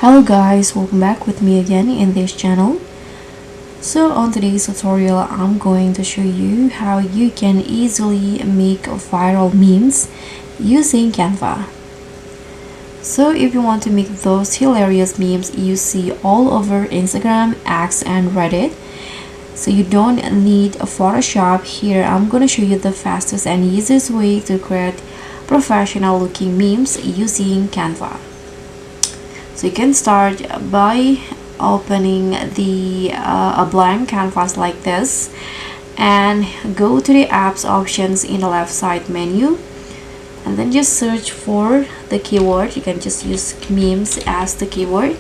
Hello guys, welcome back with me again in this channel. So on today's tutorial, I'm going to show you how you can easily make viral memes using Canva. So if you want to make those hilarious memes you see all over Instagram, X, and Reddit, so you don't need a Photoshop, here I'm going to show you the fastest and easiest way to create professional looking memes using Canva. So you can start by opening a blank canvas like this and go to the apps options in the left side menu, and then just search for the keyword. You can just use memes as the keyword,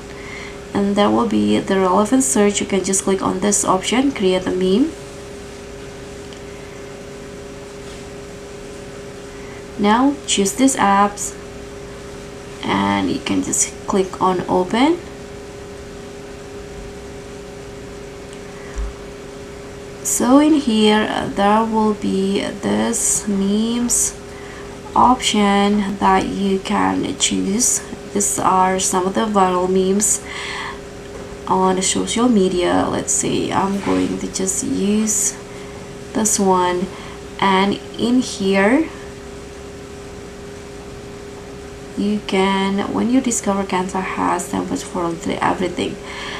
and that will be the relevant search. You can just click on this option, create a meme. Now choose these apps and you can just click on open. So in here there will be this memes option that you can choose. These are some of the viral memes on social media. Let's say I'm going to just use this one, and in here you can, when you discover Canva has templates for literally everything,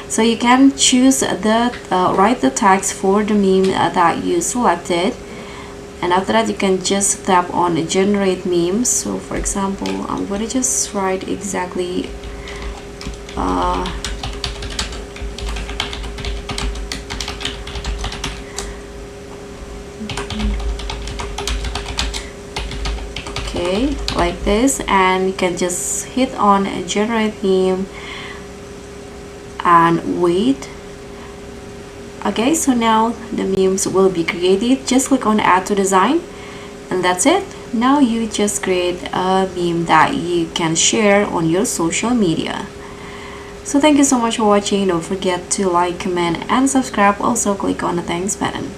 so you can choose the write the text for the meme that you selected, and after that you can just tap on generate memes. So for example, I'm going to just write exactly okay, like this, and you can just hit on generate meme and wait. Okay, so now the memes will be created. Just click on add to design, and that's it. Now you just create a meme that you can share on your social media. So thank you so much for watching. Don't forget to like, comment, and subscribe. Also click on the thanks button.